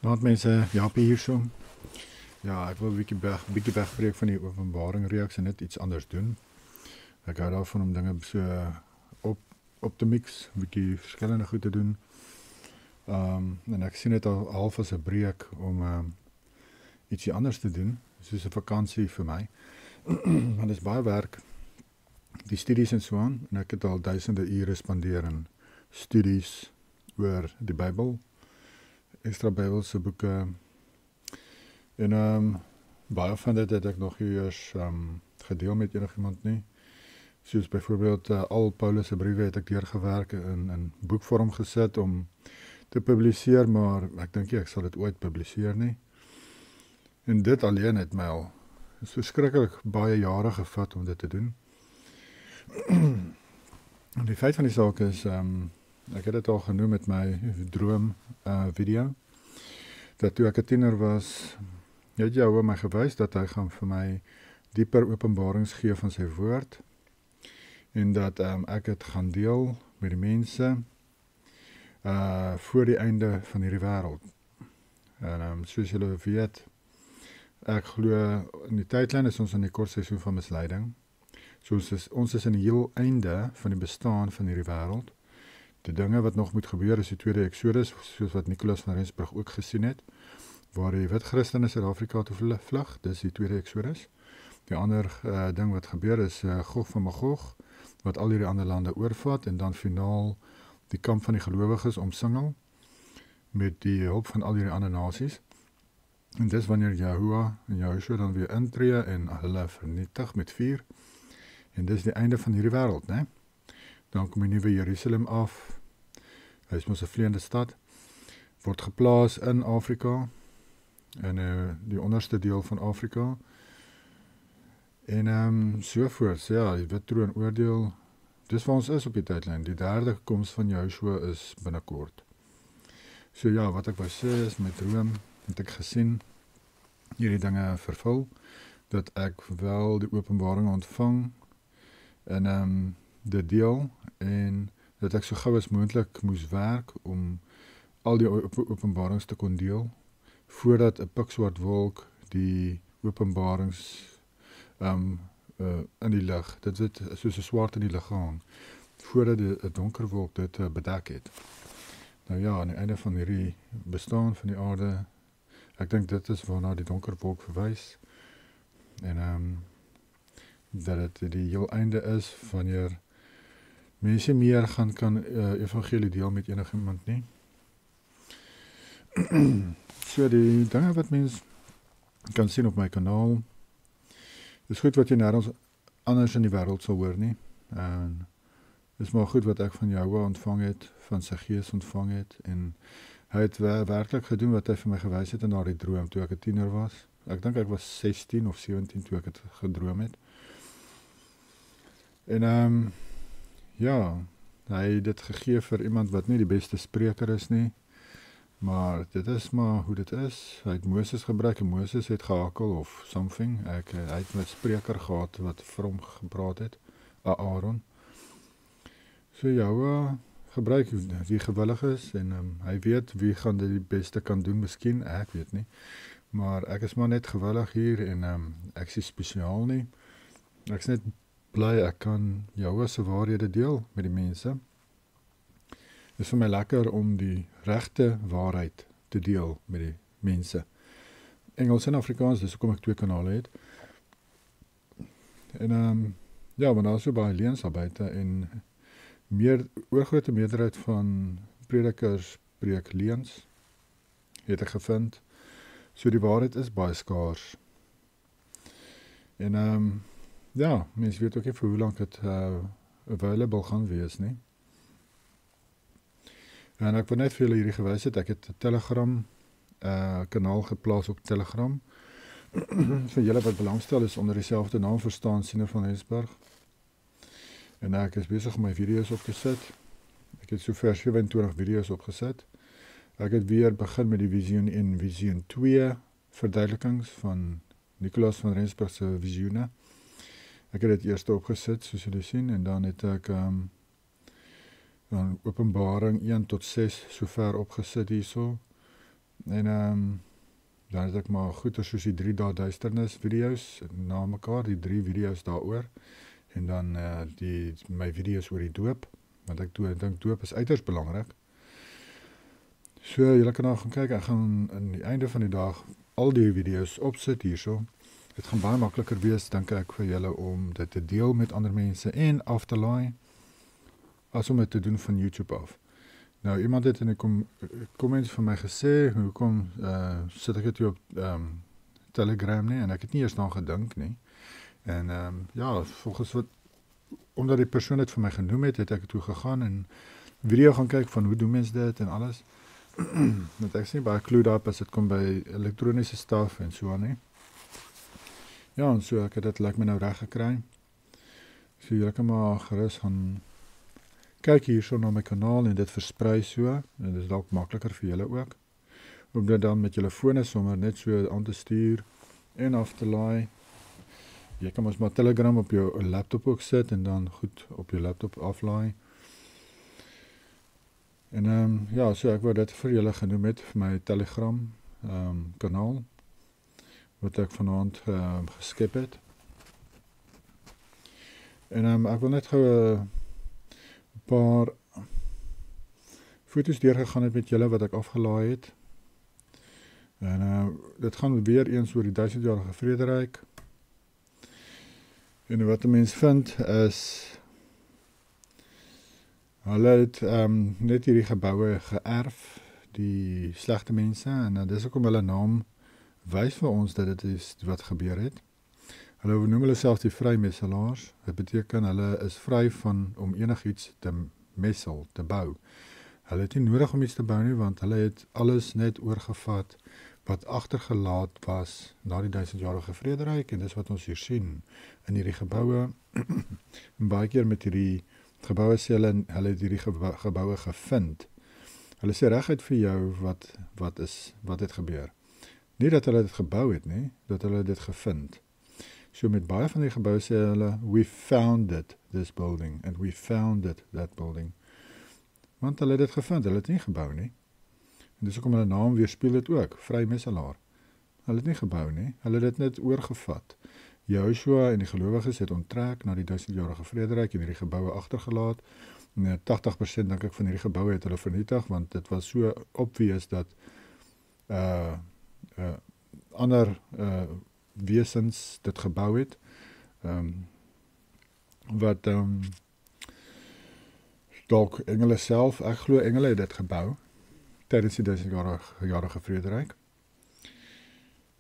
Laat mense, Japie hierso. Ja, ek wil 'n bietjie wegbreek van die openbaring reeks en net iets anders doen. Ek hou daarvan om dinge so op te mix, 'n bietjie verskillende goed te doen. En ek sien dit al half as 'n breek om ietsie anders te doen, soos 'n vakansie vir my. Want dit is baie werk, die studies en so aan, en ek het al duisende ure spandeer in studies oor die Bybel, extra Bybelse boeke, en baie van dit het ek nog nie eers gedeel met enigiemand nie. Soos byvoorbeeld al Paulus se briewe het ek deurgewerk in boekvorm gesit om te publiseer, maar ek dink nie ek sal dit ooit publiseer nie. En dit alleen het my al so skrikkelik baie jare gevat om dit te doen. En die feit van die saak is, ek het dit al genoem met my droom video, dat toe ek 'n tiener was, het Jehovah my gewys dat hy gaan vir my dieper openbarings gee van sy woord, en dat ek het gaan deel met die mense voor die einde van hierdie wêreld. En soos julle weet, ek glo in die tydlyn is ons in die kort seisoen van misleiding. Ons is in die heel einde van die bestaan van hierdie wêreld. Die dinge wat nog moet gebeur is die tweede Exodus, soos wat Nicolas van Rensburg ook gesien het, waar die wit Christene Suid-Afrika toe vlug, dis die tweede Exodus. Die ander ding wat gebeur is Gog van Magog, wat al hierdie ander lande oorvat, en dan finaal die kamp van die gelowiges omsingel, met die hulp van al hierdie ander nasies. En dis wanneer Yahuwah en Yahushua dan weer intree en hulle vernietig met vuur. En dis die einde van hierdie wêreld, né? Dan kom die nuwe Jerusalem af. Hy is mos 'n vleiende stad. Word geplaas in Afrika, in die onderste deel van Afrika. En sovoorts, ja, die wit troon oordeel. Dis waar ons is op die tydlyn. Die derde koms van Yahushua is binnekort. So ja, wat ek wou sê is, met droom het ek gesien hierdie dinge vervul, dat ek wel die openbaring ontvang en dit deel, en dat ek so gou as moontlik moes werk om al die openbarings te kon deel, voordat 'n pikswart wolk die openbarings in die lig, dit het soos 'n swart in die lig gehang, voordat 'n donker wolk dit bedek het. Nou ja, aan die einde van hierdie bestaan van die aarde, ek dink dit is waarna die donker wolk verwys, en dat dit die heel einde is, wanneer mense meer kan evangelie deel met enigiemand nie. So die dinge wat mens kan sien op my kanaal, is goed wat jy nêrens anders in die wêreld sal hoor nie, en is maar goed wat ek van Jehovah ontvang het, van sy gees ontvang het, en hy het werklik gedoen wat hy vir my gewys het in daardie droom, toe ek 'n tiener was. Ek dink ek was 16 of 17 toe ek het gedroom het. En ja, hy het dit gegee vir iemand wat nie die beste spreker is nie, maar dit is maar hoe dit is. Hy het Moses gebruik, en Moses het gehakel of something. Hy het met spreker gehad wat vir hom gepraat het, Aaron. So ja, gebruik wie gewillig is, en hy weet wie gaan dit die beste kan doen, miskien, ek weet nie. Maar ek is maar net gewillig hier, en ek is spesiaal nie. Ek is net bly ek kan Jehovah se waarhede deel met die mense. Dit is vir my lekker om die regte waarheid te deel met die mense. Engels en Afrikaans, dis hoekom ek 2 kanale het. En ja, want daar is so baie leuns daar buite, en oorgrote meerderheid van predikers preek leuns, het ek gevind. So die waarheid is baie skaars. En ja, mense weet ook nie vir hoe lank het available gaan wees nie. En ek wil net vir julle hierdie gewys het, ek het 'n Telegram kanaal geplaas op Telegram. Vir julle wat belangstel, is onder dieselfde naam verstaan, Siener van Rensburg. En ek is besig om my video's op te sit. Ek het sover 27 video's opgesit. Ek het weer begin met die Visioen 1 en Visioen 2 verduidelikings van Nicolas van Rensburg se visioene. Ek het dit eers opgesit, soos julle sien, en dan het ek dan Openbaring 1 tot 6 sover opgesit hierso. En dan het ek maar goeie soos die 3 dae duisternis video's na mekaar, die 3 video's daaroor. En dan my video's oor die doop, want ek dink doop is uiters belangrik. So, julle kan nou gaan kyk, ek gaan aan die einde van die dag al die video's opsit hierso. Het gaan baie makliker wees, dink ek, vir julle om dit te deel met ander mense en af te laai, as om dit te doen van YouTube af. Nou, iemand het in die comments van my gesê, hoekom sit ek dit hier op Telegram nie, en ek het nie eers daaraan gedink nie. En ja, volgens omdat die persoon het vir my genoem het ek toe gegaan en video gaan kyk van hoe doen mens dit en alles. Want ek is nie baie clued up as dit kom by elektroniese staf en so aan nie. Ja, en so ek het dit lyk my nou reg gekry. So julle kan maar gerus gaan kyk hierso na my kanaal en dit versprei so, en dit is dalk makliker vir julle ook. Om dit dan met julle fone sommer net so aan te stuur en af te laai. Jy kan ons maar Telegram op jou laptop ook sit en dan goed op jou laptop aflaai. En ja, so ek wou dit vir julle genoem het vir my Telegram kanaal wat ek vanaand geskep het. En ek wil net gou 'n paar foto's deurgegaan het met julle wat ek afgelaai het. En dit gaan weer eens oor die 1000-jarige Vrederyk. En wat 'n mens vind is hulle het net hierdie geboue geërf, die slegte mense, en dis hoekom hulle naam wys vir ons dat dit is wat gebeur het. Hulle noem hulle self die vrymesselaars. Dit beteken hulle is vry van om enigiets te messel, te bou. Hulle het nie nodig om iets te bou nie, want hulle het alles net oorgevat wat agtergelaat was na die 1000-jarige Vrederyk, en dis wat ons hier sien in hierdie geboue. En baie keer met hierdie geboue sê hulle het hierdie geboue gevind. Hulle sê reguit vir jou wat het gebeur. Nie dat hulle dit gebou het nie, dat hulle dit gevind. So met baie van die geboue sê hulle, we found it, this building, and we found it, that building. Want hulle het dit gevind, hulle het nie gebou nie. En dis hoekom hulle naam weerspieël dit ook, vrymesselaar. Hulle het nie gebou nie, hulle het dit net oorgevat. Joshua en die gelowiges het onttrek na die 1000-jarige Vrederyk en hierdie geboue agtergelaat. En 80% dink ek van hierdie geboue het hulle vernietig, want dit was so obvious dat ander wesens dit gebou het, wat dalk engele self, ek glo engele het dit gebou, tydens die 1000-jarige Vrederyk.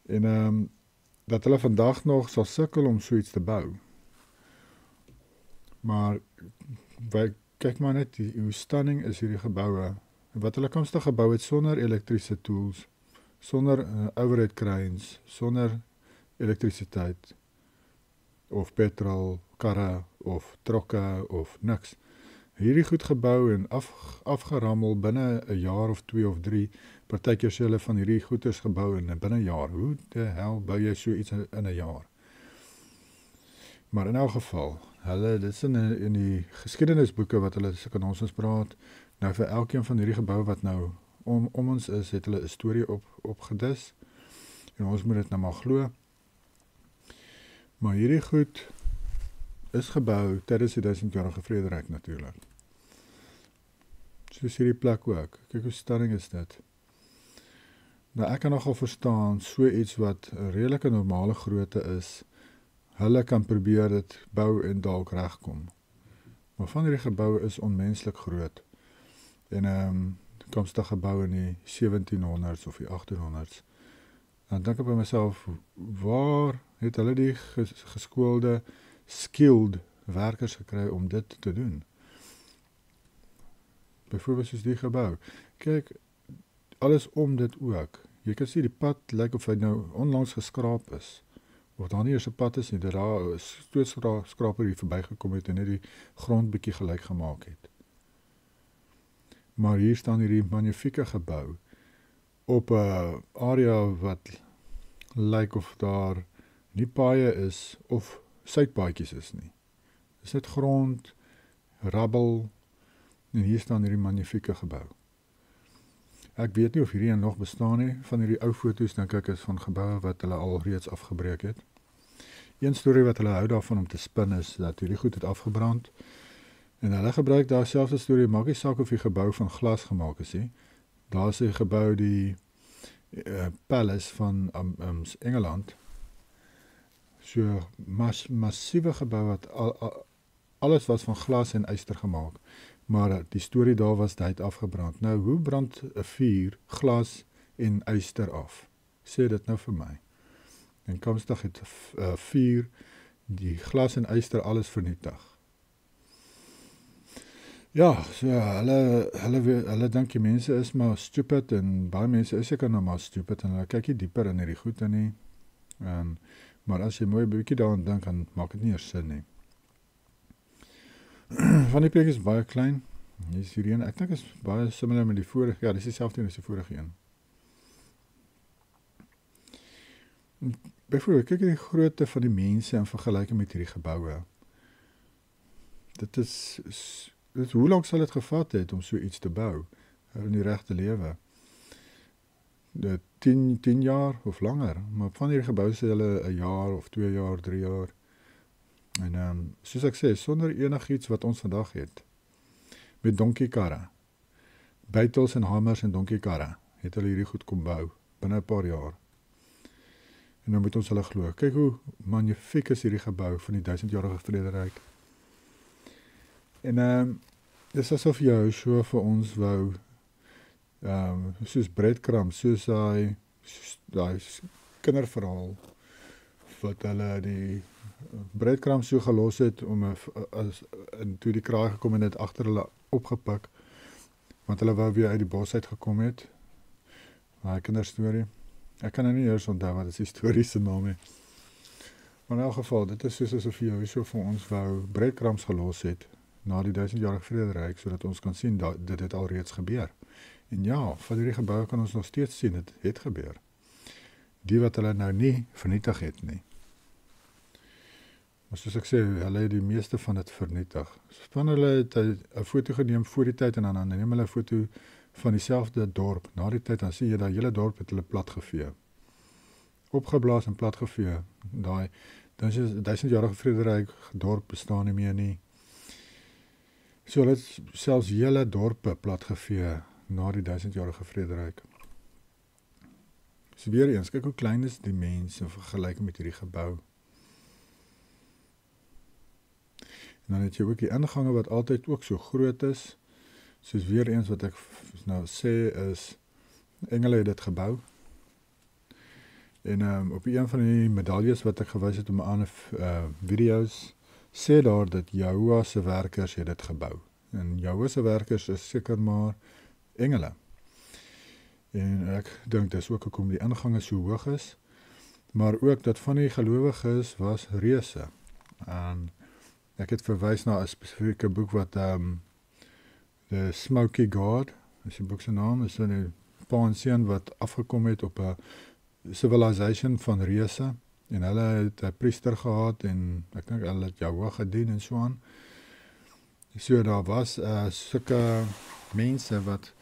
En dat hulle vandag nog sal sukkel om so iets te bou. Maar, kyk maar net, hoe stunning is hierdie geboue, wat hulle komstig gebou het sonder elektriese tools, sonder overhead cranes, sonder elektrisiteit, of petrol, karre, of trokke, of niks. Hierdie goed gebou en afgerammel binne 'n jaar of 2 of 3, partykeer sê hulle van hierdie goed is gebou in binne 'n jaar. Hoe die hel bou jy so iets in 'n jaar? Maar in elk geval, dit is in die geskiedenisboeke wat hulle kan ons praat, nou vir elkeen van hierdie geboue wat nou om ons is, het hulle 'n storie opgedis, en ons moet dit nou maar glo. Maar hierdie goed is gebou tydens die 1000-jarige Vrederyk natuurlik. Soos hierdie plek ook. Kyk hoe stunning is dit. Nou ek kan nogal verstaan, so iets wat 'n redelike normale grootte is, hulle kan probeer dit bou en dalk regkom. Maar van hierdie geboue is onmenslik groot. En komstig gebou in die 1700s of die 1800s. Dan dink ek by myself, waar het hulle die geskoolde, skilled werkers gekry om dit te doen? Byvoorbeeld soos die gebou. Kyk, alles om dit ook. Jy kan sien die pad lyk of hy nou onlangs geskraap is. Of daar nie eers 'n pad is nie, dat daar 'n stootskraper hier verbygekom het en net die grond bietjie gelyk gemaak het. Maar hier staan hierdie magnifieke gebou op 'n area wat lyk of daar nie paaie is of suidpaadjies is nie. Dis net grond, rabbel, en hier staan hierdie magnifieke gebou. Ek weet nie of hierdie een nog bestaan nie. Van hierdie ou foto's dink ek is van geboue wat hulle al reeds afgebreek het. Een storie wat hulle hou daarvan om te spin is dat hierdie goed het afgebrand. En hulle gebruik daar selfde storie, maak nie saak of die gebou van glas gemaak is nie. Daar is 'n gebou, die Palace van Engeland. So massiewe gebou wat alles was van glas en yster gemaak. Maar die storie daar was dit afgebrand. Nou, hoe brand 'n vuur glas en yster af? Sê dit nou vir my. En komstig het vuur die glas en yster alles vernietig. Ja, so hulle dink die mense is maar stupid en baie mense is seker nou maar stupid en hulle kyk nie dieper in hierdie goed in nie. Maar as jy mooi bietjie daaraan dink, dan maak dit nie eers sin nie. Van die preek is baie klein. Hier is hierdie een. Ek dink is baie similar met die vorige. Ja, dis dieselfde as die vorige een. Byvoorbeeld, kyk die grootte van die mense in vergelyking met hierdie geboue. Dit is hoe lank sal dit gevat het om so iets te bou in die regte lewe? 10 jaar of langer, maar van hierdie geboue sê hulle 'n jaar of 2 jaar, 3 jaar. En soos ek sê, sonder enigiets wat ons vandag het, met donkiekarre, bytels en hamers en donkiekarre, het hulle hierdie goed kom bou, binne 'n paar jaar. En nou moet ons hulle glo. Kyk hoe magnifiek is hierdie gebou van die 1000-jarige Vrederyk. En dis asof jou so vir ons wou, soos breadcrumbs, soos daai kinderverhaal, wat hulle die breadcrumbs so gelos het, en toe die kraai gekom en het agter hulle opgepik, want hulle wou weer uit die bos uit gekom het. Daai kinderstorie. Ek kan nou nie eers onthou wat is die storie se naam nie. Maar in elk geval, dit is soos asof jy so vir ons wou breadcrumbs gelos het, na die 1000-jarige Vrederyk, sodat ons kan sien dat dit het al reeds gebeur. En ja, van hierdie geboue kan ons nog steeds sien, dit het gebeur. Die wat hulle nou nie vernietig het nie. Maar soos ek sê, hulle het die meeste van dit vernietig. Van hulle het 'n foto geneem voor die tyd en dan neem hulle 'n foto van dieselfde dorp. Na die tyd dan sien jy dat hele dorp het hulle platgevee. Opgeblaas en platgevee. Daai 1000-jarige Vrederyk dorp bestaan nie meer nie. So hulle het selfs hele dorpe platgevee na die 1000-jarige Vrederyk. So weer eens, kyk hoe klein is die mens in vergelyking met hierdie gebou. En dan het jy ook die ingange wat altyd ook so groot is. Soos weer eens wat ek nou sê is, engele het dit gebou. En op een van die medaljes wat ek gewys het op my ander video's, sê daar dat Jehovah se werkers het dit gebou. En Jehovah se werkers is seker maar engele. En ek dink dis ook hoekom die ingange so hoog is, maar ook dat van die gelowiges was reuse. En ek het verwys na 'n spesifieke boek wat The Smoky God, is die boek se naam, is 'n pa en seun wat afgekom het op 'n civilization van reuse, en hulle het 'n priester gehad, en ek dink hulle het Jehovah gedien en so aan. So daar was sulke mense wat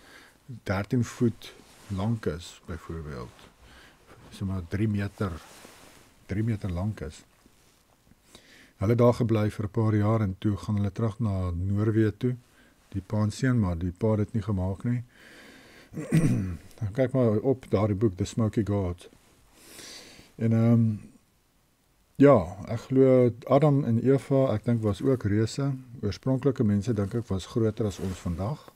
13 voet lank is, byvoorbeeld. So maar 3 meter lank is. Hulle het daar gebly vir 'n paar jaar en toe gaan hulle terug na Noorwe toe. Die pa en seun, maar die pa het dit nie gemaak nie. Dan kyk maar op daardie boek, The Smoky God. En ja, ek glo Adam en Eva, ek dink was ook reuse. Oorspronklike mense dink ek was groter as ons vandag.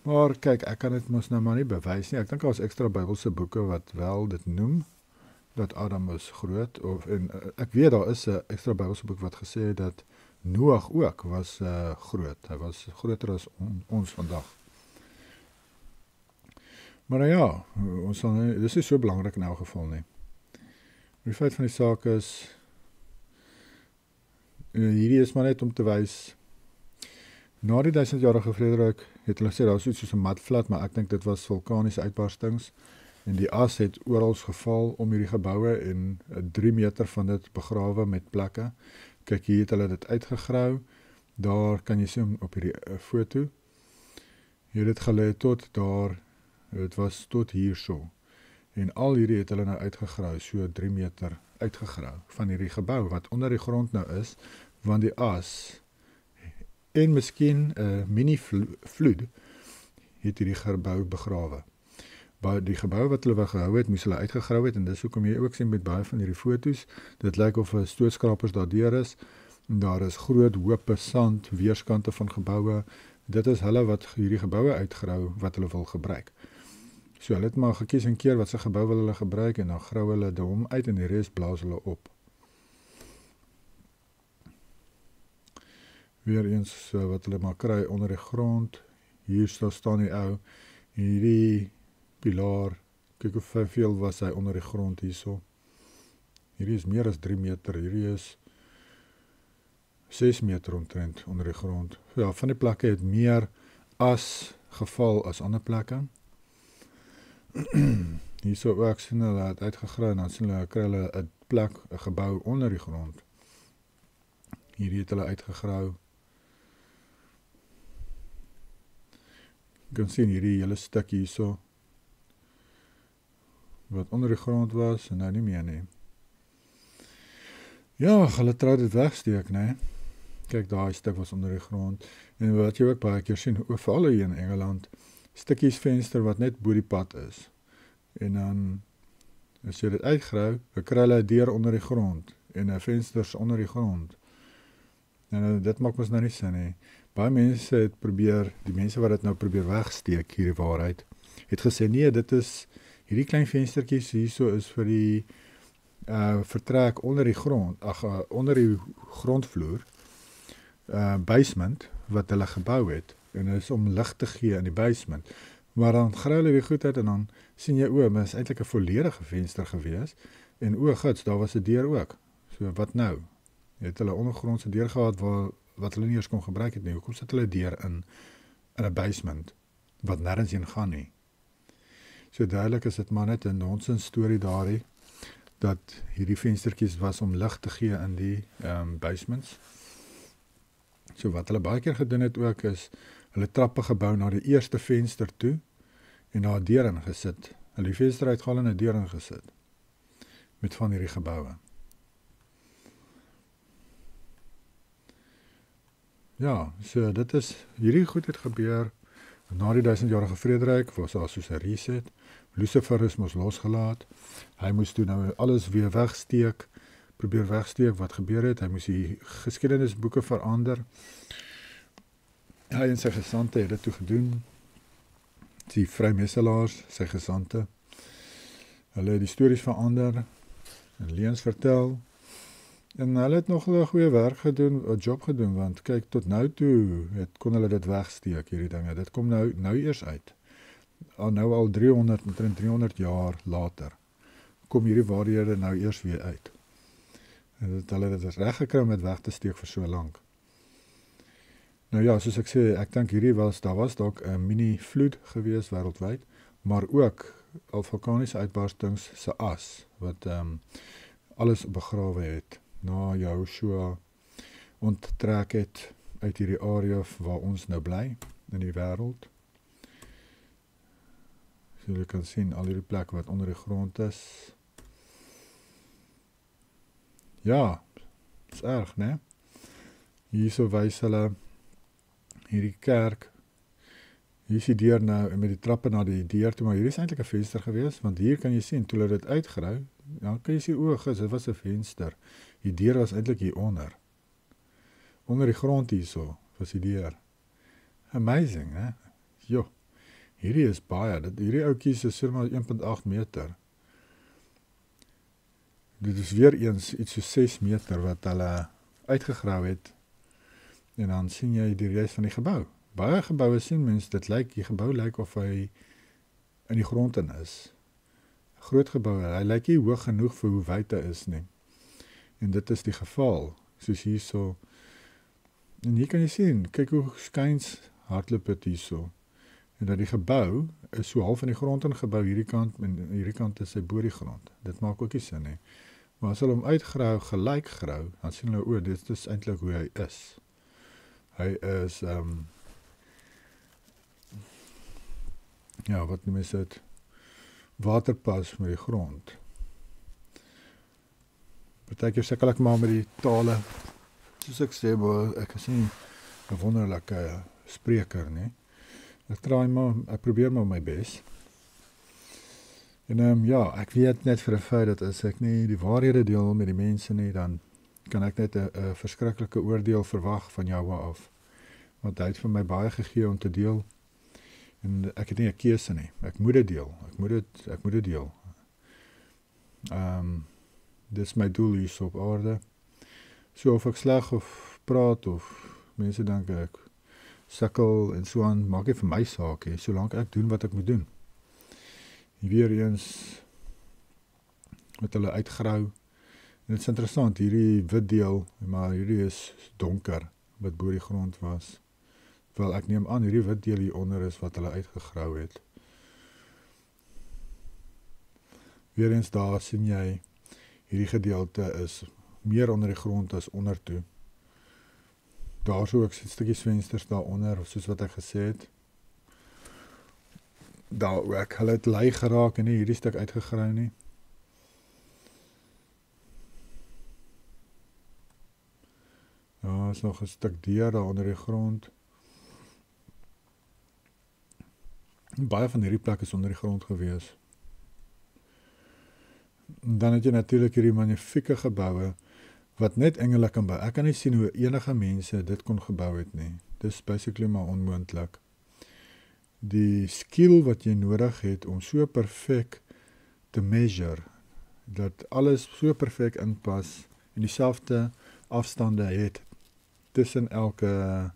Maar kyk, ek kan dit mos nou maar nie bewys nie. Ek dink daar is ekstra Bybelse boeke wat wel dit noem, dat Adam is groot, en ek weet daar is 'n ekstra Bybelse boek wat gesê het dat Noag ook was groot. Hy was groter as ons vandag. Maar nou ja, dis is so belangrik in elk geval nie. Die feit van die saak is, hierdie is maar net om te wys, na die 1000-jarige Vrederyk het hulle gesê, daar was iets soos 'n matflat, maar ek dink dit was vulkaniese uitbarstings, en die as het oral geval om hierdie geboue, en 3 meter van dit begrawe met plekke. Kyk, hier het hulle dit uitgegrou, daar kan jy sien op hierdie foto, Hier het gelê tot daar, het was tot hierso. En al hierdie het hulle nou uitgegrou, so 3 meter uitgegrou van hierdie gebou wat onder die grond nou is, want die as en miskien 'n mini vloed het hierdie gebou begrawe. Die gebou wat hulle wou gehou het, moes hulle uitgegrou het en dis hoekom jy ook sien met baie van hierdie foto's, dit lyk of 'n stootskrapers daardeur is. En daar is groot hope sand weerskante van geboue. Dit is hulle wat hierdie geboue uitgrou wat hulle wil gebruik. So hulle het maar gekies en keer wat se gebou wil hulle gebruik en dan grou hulle hom uit en die res blaas hulle op. Weereens wat hulle maar kry onder die grond. Hier staan die ou. Hierdie pilaar. Kyk hoe veel was hy onder die grond hierso. Hierdie is meer as 3 meter. Hierdie is 6 meter omtrent onder die grond. Ja, van die plekke het meer as geval as ander plekke. Hierso ook sien hulle het uitgegrou en dan sien hulle kry hulle 'n plek, 'n gebou onder die grond. Hierdie het hulle uitgegrou. Jy kan sien hierdie hele stuk hierso wat onder die grond was en nou nie meer nie. Ja, hulle trou dit wegsteek, né? Kyk, daai stuk was onder die grond. En wat jy ook baie keer sien, veral hier in Engeland, stukkies venster wat net bo die pad is. En dan, as jy dit uitgrou, dan kry hulle 'n deur onder die grond en 'n vensters onder die grond. En dit maak mos nou nie sin nie. Baie mense het probeer, die mense wat dit nou probeer wegsteek, hierdie waarheid, het gesê, nee, dit is, hierdie klein venstertjies hierso is vir die vertrek onder die grond, onder die grondvloer, basement, wat hulle gebou het, en dit is om lig te gee in die basement. Maar dan grou hulle die goed uit, en dan sien jy, maar is eintlik 'n volledige venster gewees, en gits, daar was 'n deur ook. So, wat nou? Het hulle ondergrondse deur gehad, wat hulle nie eers kon gebruik het nie. Hoekom sit hulle deur in 'n basement, wat nêrens heen gaan nie? So duidelik is dit maar net 'n nonsens storie daarin, dat hierdie venstertjies was om lig te gee in die basements. So wat hulle baie keer gedoen het ook is, hulle trappe gebou na die eerste venster toe, en daar 'n deur in gesit. Hulle die venster uitgehaal en 'n deur in gesit. Met van hierdie geboue. Ja, so dit is, hierdie goed het gebeur, na die 1000-jarige vrederyk, was daar soos 'n reset. Lucifer is mos losgelaat. Hy moes toe nou alles weer wegsteek, probeer wegsteek wat gebeur het. Hy moes die geskiedenisboeke verander. Hy en sy gesante het dit toe gedoen. Die vrymesselaars, sy gesante. Hulle het die stories verander en leuns vertel. En hulle het nog 'n goeie werk gedoen, 'n job gedoen, want kyk, tot nou toe kon hulle dit wegsteek, hierdie dinge. Dit kom nou eers uit. Nou al 300 jaar later, kom hierdie waarhede nou eers weer uit. En hulle het dit reg gekry om dit weg te steek vir so lank. Nou ja, soos ek sê, ek dink daar was dalk 'n mini vloed gewees wêreldwyd, maar ook al vulkaniese uitbarstings se as, wat alles begrawe het, na Joshua onttrek het uit hierdie area waar ons nou bly, in die wêreld. So jy kan sien, al hierdie plekke wat onder die grond is. Ja, is erg, né? Hierso wys hulle hierdie kerk. Hier is die deur nou, en met die trappe na die deur toe, maar hier is eintlik 'n venster gewees, want hier kan jy sien, toe hulle dit uitgrou, dan kan jy sien, dit was 'n venster. Die deur was eintlik hier onder. Onder die grond hierso, was die deur. Amazing, hè? Jo, hierdie is baie, hierdie ouetjies is so maar 1.8 meter. Dit is weer eens iets so 6 meter wat hulle uitgegrou het, en dan sien jy die res van die gebou. Baie geboue sien mens, die gebou lyk of hy in die grond in is. Groot gebou, hy lyk nie hoog genoeg vir hoe wyd hy is nie. En dit is die geval, soos hierso. En hier kan jy sien, kyk hoe skuins hardloop het hierso. En dat die gebou is so half in die grond ingebou, hierdie kant, en hierdie kant is sy bo die grond. Dit maak ook nie sin nie. Maar as hulle hom uitgrou, gelyk grou, dan sien hulle, dit is eintlik hoe hy is. Hy is, ja, wat noem mens dit, waterpas met die grond. Partykeer sukkel ek maar met die tale, soos ek sê, ek is nie 'n wonderlike spreker nie. Ek probeer maar my bes. En ja, ek weet net vir 'n feit dat as ek nie die waarhede deel met die mense nie, dan kan ek net 'n verskriklike oordeel verwag van jou af. Want hy het vir my baie gegee om te deel. En ek het nie 'n keuse nie. Ek moet dit deel. Ek moet dit deel. Dis my doel hier op aarde. So of ek sleg of praat of mense dink ek sukkel en so aan, maak nie vir my saak nie, solank ek doen wat ek moet doen. Weer eens met hulle uitgrou. En dit is interessant, hierdie wit deel, maar hierdie is donker, wat bo die grond was. Wel, ek neem aan, hierdie wit deel hieronder is wat hulle uitgegrou het. Weer eens daar sien jy, hierdie gedeelte is meer onder die grond as onder toe. Daar so ook stukkies vensters daaronder, soos wat ek gesê het. Daar ook, hulle het lei geraak en nie hierdie stuk uitgegrou nie. Ja, is nog 'n stuk deur daar onder die grond. Baie van hierdie plek is onder die grond gewees. En dan het jy natuurlik hierdie magnifieke geboue, wat net engele kan bou. Ek kan nie sien hoe enige mense dit kon gebou het nie. Dis basically maar onmoontlik. Die skill wat jy nodig het om so perfek te measure, dat alles so perfek inpas en dieselfde afstande het tussen elke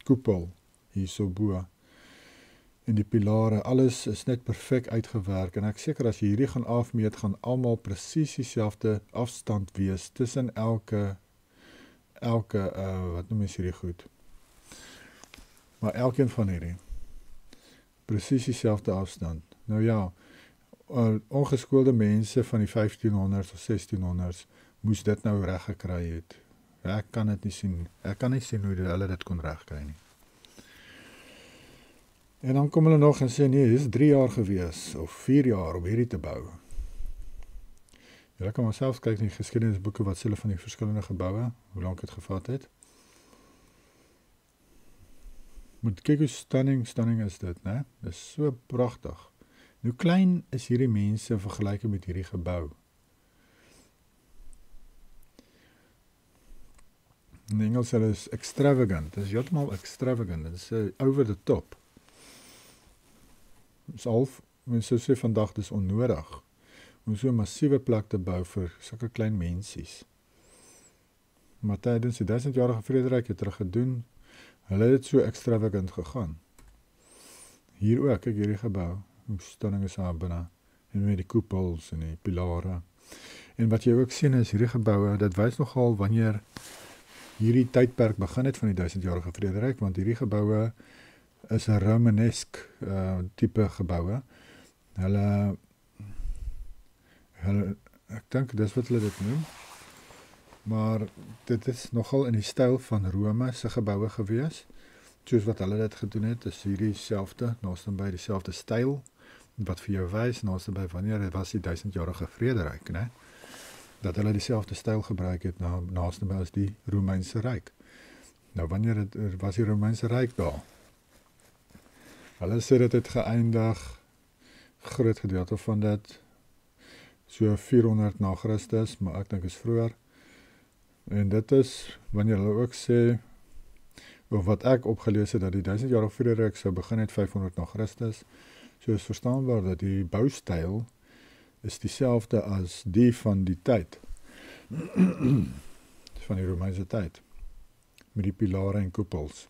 koepel hier so bo. En die pilare, alles is net perfek uitgewerk en ek seker as jy hierdie gaan afmeet, gaan almal presies dieselfde afstand wees tussen elke wat noem jy hierdie goed? Maar elkeen van hierdie presies dieselfde afstand. Nou ja, ongeskoelde mense van die 1500s of 1600s moes dit nou reg gekry het. Ek kan dit nie sien. Ek kan nie sien hoe hulle dit kon regkry nie. En dan kom hulle nog en sê, nee, dit is 3 jaar gewees, of 4 jaar om hierdie te bou. Jy kan maar selfs kyk in die geskiedenisboeke wat hulle van die verskillende geboue, hoe lank het gevat het. Moet kyk hoe stunning is dit, né? Dit is so pragtig. Hoe klein is hierdie mense in vergelyking met hierdie gebou? In Engels hulle is extravagant, dit is heeltemal extravagant, dit is over the top. Is half, mense sê vandag, dis onnodig om so 'n massiewe plek te bou vir sulke klein mensies. Maar tydens die 1000-jarige vrederyk het hulle gedoen, hulle het so extravagant gegaan. Hier ook, kyk hierdie gebou, hoe stunning is daar binne, en met die koepels en die pilare. En wat jy ook sien is, hierdie geboue, dit wys nogal wanneer hierdie tydperk begin het van die 1000-jarige vrederyk, want hierdie geboue is 'n Romanesk tipe geboue. Hulle, ek dink dis wat hulle dit noem, maar dit is nogal in die styl van Rome se geboue gewees, soos wat hulle dit gedoen het, is hierdie selfde, naaste by dieselfde styl, wat vir jou wys, naaste by wanneer het was die 1000-jarige vrederyk, né? Dat hulle dieselfde styl gebruik het, naaste by as die Romeinse ryk. Nou, wanneer was die Romeinse ryk daar? Hulle sê dit het geëindig, groot gedeelte van dit, so 400 na Christus, maar ek dink is vroeër. En dit is, wanneer hulle ook sê, of wat ek opgelees het, dat die 1000-jarige vrederyk sou begin het 500 na Christus, so is verstaanbaar dat die boustyl is dieselfde as die van die tyd, van die Romeinse tyd, met die pilare en koepels.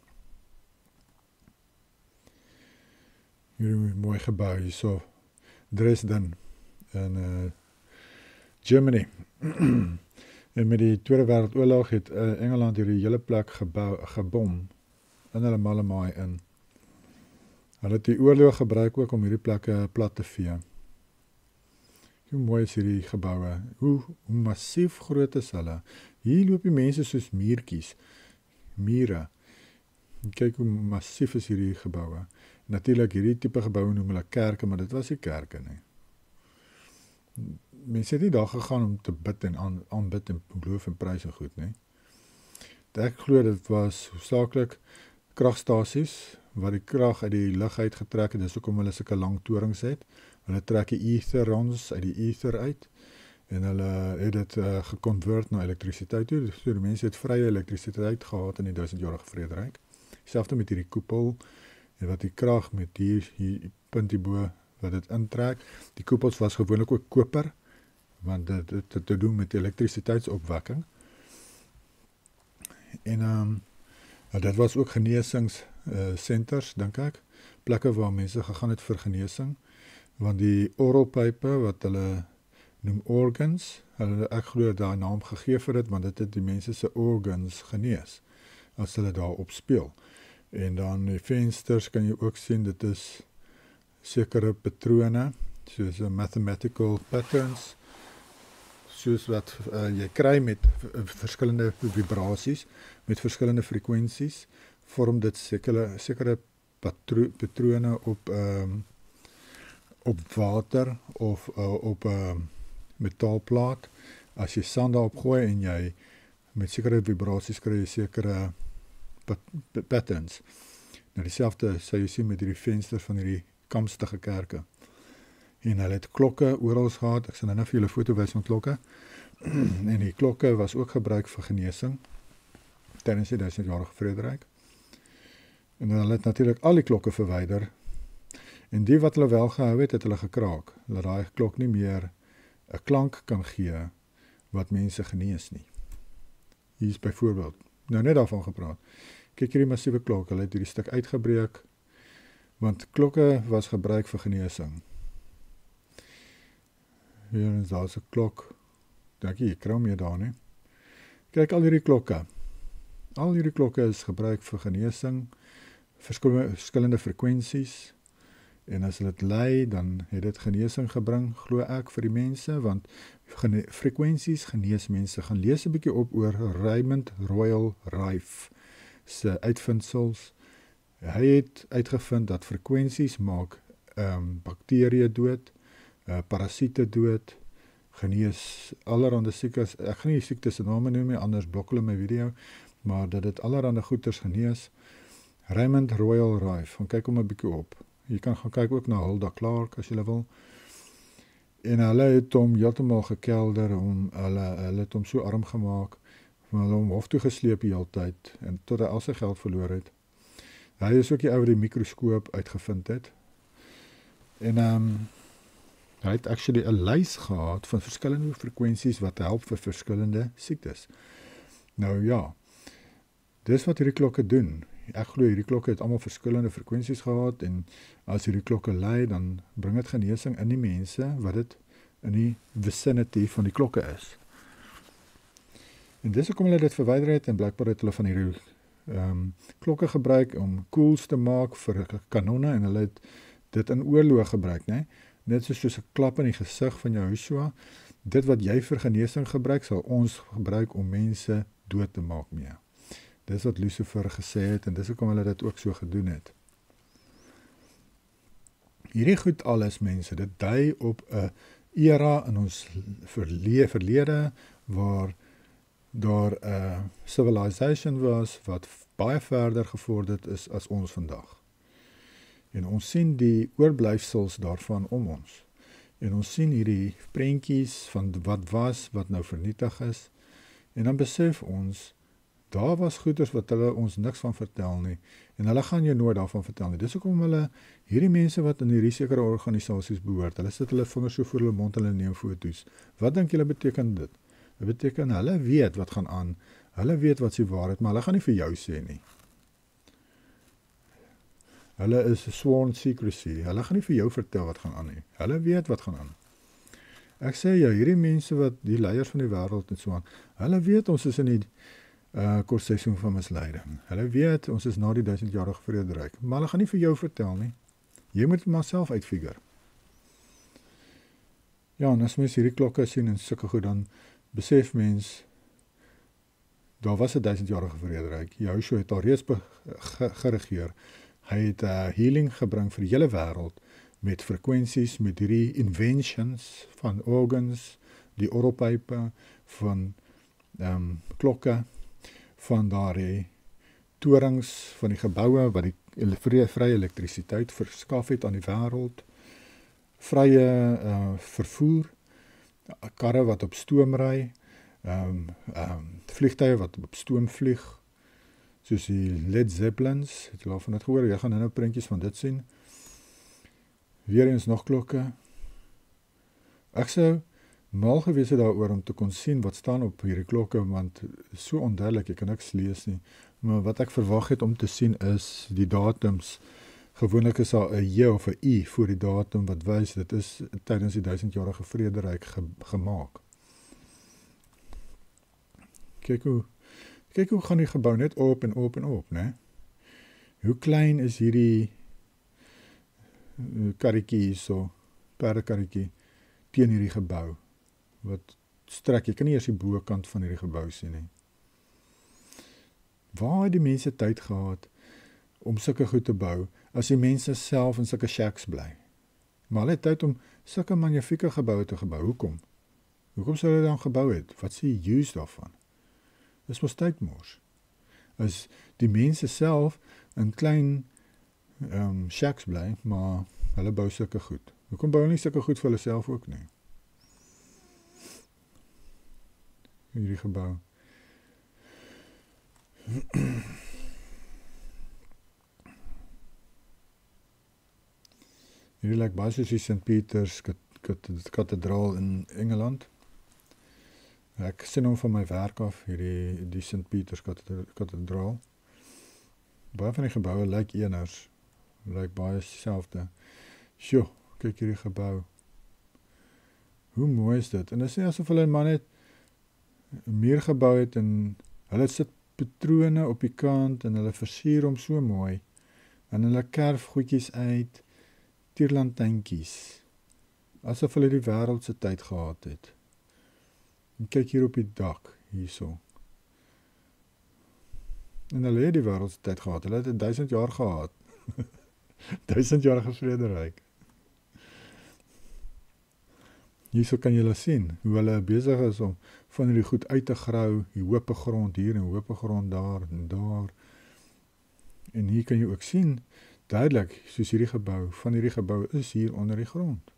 Hierdie mooi gebou hier so, Dresden in Germany. En met die Tweede Wêreldoorlog het Engeland hierdie hele plek gebom in hulle Malemaai in. Hulle het die oorlog gebruik ook om hierdie plekke plat te vee. Hoe mooi is hierdie geboue, hoe massief groot is hulle. Hier loop die mense soos mure. Kyk hoe massief is hierdie geboue. Natuurlik hierdie tipe geboue noem hulle kerke, maar dit was nie kerke nie. Mense het nie daar gegaan om te bid en aanbid en geloof en prys en goed nie. Ek glo dit was hoofsaaklik kragstasies wat die krag uit die lug uitgetrek het. Dis hoekom hulle sulke lang torings het. Hulle trek die etherons uit die ether uit en hulle het dit geconvert na elektrisiteit toe. So die mense het vrye elektrisiteit gehad in die 1000-jarige Vrederyk. Selfs met hierdie koepel en wat die krag met hier punt hierbo wat dit intrek. Die koepels was gewoonlik ook koper, want dit te doen met elektrisiteitsopwekking. En dit was ook genesingscenters, dink ek, plekke waar mense gegaan het vir genesing, want die oralpype wat hulle noem organs, ek glo daai naam gegee vir dit, want dit het die mense se organs genees, as hulle daarop speel. En dan die vensters kan jy ook sien, dit is sekere patrone, soos mathematical patterns, soos wat jy kry met verskillende vibrasies, met verskillende frekwensies, vorm dit sekere patrone op water of op metaalplaat. As jy sand daarop gooi en jy met sekere vibrasies kry jy sekere patterns. Nou dieselfde sou jy sien met hierdie vensters van hierdie kamstige kerke. En hulle het klokke oral gehad. Ek sal nou vir julle 'n foto wys van klokke. En die klokke was ook gebruik vir genesing tydens die 1000-jarige Vrederyk. En dan hulle het natuurlik al die klokke verwyder. En die wat hulle wel gehou het hulle gekraak. Dat daai klok nie meer 'n klank kan gee wat mense genees nie. Hier is byvoorbeeld, nou net daarvan gepraat. Kyk hierdie massiewe klok, hulle het hierdie stuk uitgebreek, want klokke was gebruik vir genesing. Hier is daar 'n klok. Dink jy kry hom hier daar nie. Kyk al hierdie klokke. Al hierdie klokke is gebruik vir genesing, verskillende frekwensies. En as dit lei, dan het dit genesing gebring, glo ek, vir die mense, want frekwensies genees mense. Gaan lees 'n bietjie op oor Raymond Royal Rife se uitvindsels. Hy het uitgevind dat frekwensies maak bakterieë dood, parasiete dood, genees allerhande siektes. Ek gaan nie die siektes se name noem nie, anders blok hulle my video, maar dat dit allerhande goeters genees. Raymond Royal Rife, gaan kyk hom 'n bietjie op. Jy kan gaan kyk ook na Hulda Clark as jy wil. En hulle het hom heeltemal gekelder, hulle het hom so arm gemaak, hulle hom hof toe gesleep die hele tyd, en tot hy al sy geld verloor het. Hy is ook die ou wat die mikroskoop uitgevind het. En hy het actually 'n lys gehad van verskillende frekwensies wat help vir verskillende siektes. Nou ja, dis wat hierdie klokke doen. Ek glo hierdie klokke het almal verskillende frekwensies gehad, en as hierdie klokke lei, dan bring dit genesing in die mense wat dit in die vicinity van die klokke is. En dis hoekom hulle dit verwyder het, en blykbaar het hulle van hierdie klokke gebruik om koels te maak vir kanonne, en hulle het dit in oorlog gebruik, né? Net soos 'n klap in die gesig van Joshua. Dit wat jy vir genesing gebruik, sal ons gebruik om mense dood te maak mee. Dis wat Lucifer gesê het, en dis hoekom hulle dit ook so gedoen het. Hierdie goed alles, mense, dit dui op 'n era in ons verlede, waar daar 'n civilization was, wat baie verder gevorderd is as ons vandag. En ons sien die oorblyfsels daarvan om ons. En ons sien hierdie prentjies van wat was, wat nou vernietig is. En dan besef ons, daar was goeders wat hulle ons niks van vertel nie, en hulle gaan jou nooit daarvan vertel nie. Dis hoekom hulle, hierdie mense wat in hierdie sekere organisasies behoort, hulle sit hulle vingers so voor hulle mond, hulle neem foto's. Wat dink julle beteken dit? Dit beteken, hulle weet wat gaan aan, hulle weet wat se waarheid, maar hulle gaan nie vir jou sê nie. Hulle is sworn secrecy, hulle gaan nie vir jou vertel wat gaan aan nie. Hulle weet wat gaan aan. Ek sê jou, hierdie mense wat, die leiers van die wêreld en so aan, hulle weet ons is in die kort seisoen van misleiding. Hulle weet, ons is na die 1000-jarige Vrederyk, maar hulle gaan nie vir jou vertel nie. Jy moet het maar self uitfigure. Ja, en as mens hierdie klokke sien en sulke goed, dan besef mens, daar was 'n 1000-jarige Vrederyk. Joshua het al reeds geregeer. Hy het healing gebring vir die hele wêreld met frekwensies, met hierdie inventions van organs, die orgelpype, van klokke, van daardie torings van die geboue wat die vrye elektrisiteit verskaf het aan die wêreld, vrye vervoer, karre wat op stoom ry, vliegtuie wat op stoom vlieg, soos die Led Zeppelins, het jy al van dit gehoor, jy gaan nou prentjies van dit sien. Weer eens nog klokke. Ek sou mal gewees het daaroor om te kon sien wat staan op hierdie klokke, want so onduidelik, ek kan niks lees nie. Maar wat ek verwag het om te sien is die datums. Gewoonlik is daar 'n J of 'n I voor die datum wat wys dit is tydens die 1000-jarige vrederyk gemaak. Kyk hoe gaan die gebou net op en op en op, né? Hoe klein is hierdie karretjie so, perdekarretjie teen hierdie gebou wat strek, jy kan nie eers die bokant van hierdie gebou sien nie. Waar het die mense tyd gehad om sulke goed te bou, as die mense self in sulke shacks bly? Maar hulle het tyd om sulke magnifieke geboue te gebou. Hoekom? Hoekom sou hulle dan gebou het? Wat is die use daarvan? Dis mos tydmors. As die mense self in klein shacks bly, maar hulle bou sulke goed. Hoekom bou hulle nie sulke goed vir hulle self ook nie? Hierdie gebou. Hierdie lyk baie soos die St. Peter's kathedraal in Engeland. Ek sien hom van my werk af, die St. Peter's kathedraal. Baie van die geboue lyk eners, lyk baie selfde. Sjoe, kyk hierdie gebou. Hoe mooi is dit? En dit is nie asof hulle maar net meer gebou het en hulle sit patrone op die kant en hulle versier hom so mooi. En hulle kerf goedjies uit, tierlantynkies, asof hulle die wêreld se tyd gehad het. En kyk hier op die dak, hierso. En hulle het die wêreld se tyd gehad, hulle het 1000 jaar gehad. 1000-jarige vrederyk. Hierso kan julle sien, hoe hulle besig is om van hierdie goed uit te grou, die hope grond hier en hope grond daar en daar. En hier kan jy ook sien, duidelik, soos hierdie gebou, van hierdie gebou is hier onder die grond.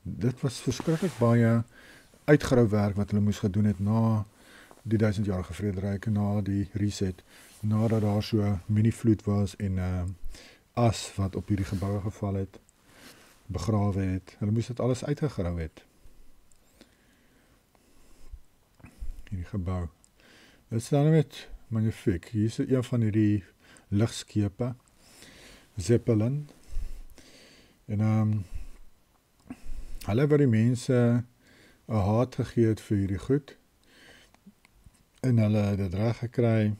Dit was verskriklik baie uitgrouwerk wat hulle moes gedoen het na die 1000-jarige vrederyk, na die reset, nadat daar so mini-vloed was en as wat op hierdie geboue geval het, begrawe het. Hulle moes dit alles uitgegrou het. Hierdie gebou. Dit staan met magnifiek. Hier is een van hierdie lugskepe, Zeppelin. En hulle wat die mense 'n haat gegee het vir hierdie goed. En hulle het dit reg gekry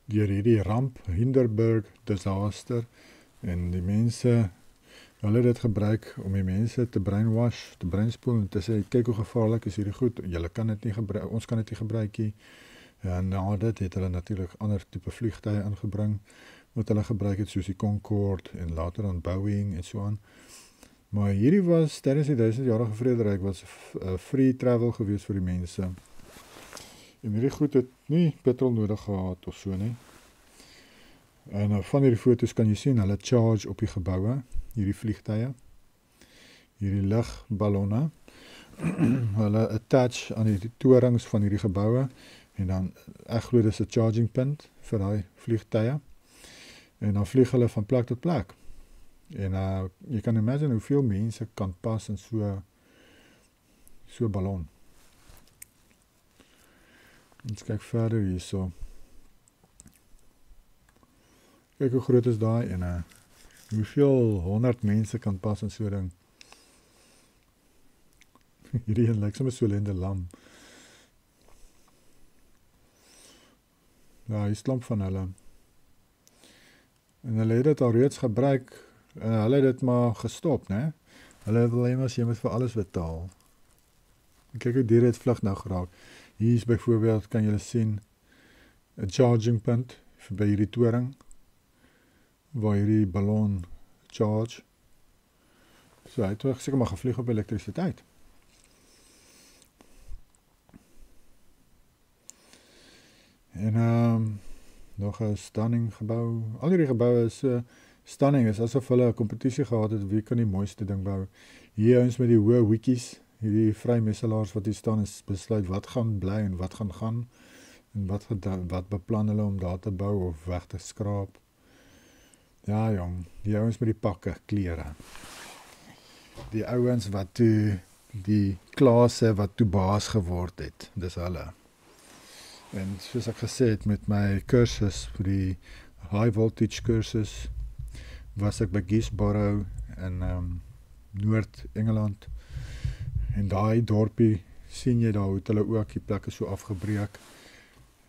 deur hierdie ramp, Hindenburg disaster. En die mense, hulle het dit gebruik om die mense te brainwash, te breinspoel en te sê, kyk hoe gevaarlik is hierdie goed, julle kan dit nie gebruik, ons kan dit nie gebruik nie. En na dit het hulle natuurlik ander tipe vliegtuie ingebring, wat hulle gebruik het, soos die Concorde en later dan Boeing en so aan. Maar hierdie was, tydens die 1000-jarige vrederyk, was free travel gewees vir die mense. En hierdie goed het nie petrol nodig gehad of so nie. En van hierdie foto's kan jy sien, hulle charge op die geboue, hierdie vliegtuie, hierdie lugballonne, hulle attach aan die torings van hierdie geboue, en dan, ek glo dis 'n charging punt vir daai vliegtuie, en dan vlieg hulle van plek tot plek. En jy kan imagine hoeveel mense kan pas in so ballon. Ons kyk verder hierso. Kyk hoe groot is daai en hoeveel 100 mense kan pas in so 'n ding. Hierdie een lyk sommer so lende lam. Ja, hier is klomp van hulle. En hulle het dit al reeds gebruik, en hulle het dit maar gestop, né? Hulle wil immers jy moet vir alles betaal. En kyk hoe dit vlug nou geraak. Hier is byvoorbeeld, kan julle sien, 'n charging punt, by hierdie toring, waar hierdie ballon charge. So hy het ook seker maar gevlieg op elektrisiteit. En nog 'n stunning gebou. Al hierdie geboue is stunning, is asof hulle 'n kompetisie gehad het wie kan die mooiste ding bou. Hier ons met die hoë wikkies, hierdie vrymesselaars wat hier staan en besluit wat gaan bly en wat gaan en wat beplan hulle om daar te bou of weg te skraap. Ja jong, die ouens met die pakke, klere. Die ouens wat toe die klase wat toe baas geword het, dis hulle. En soos ek gesê het met my kursus, vir die high voltage kursus, was ek by Gisborough in Noord-Engeland. En daai dorpie, sien jy daar hoe hulle ook die plekke so afgebreek.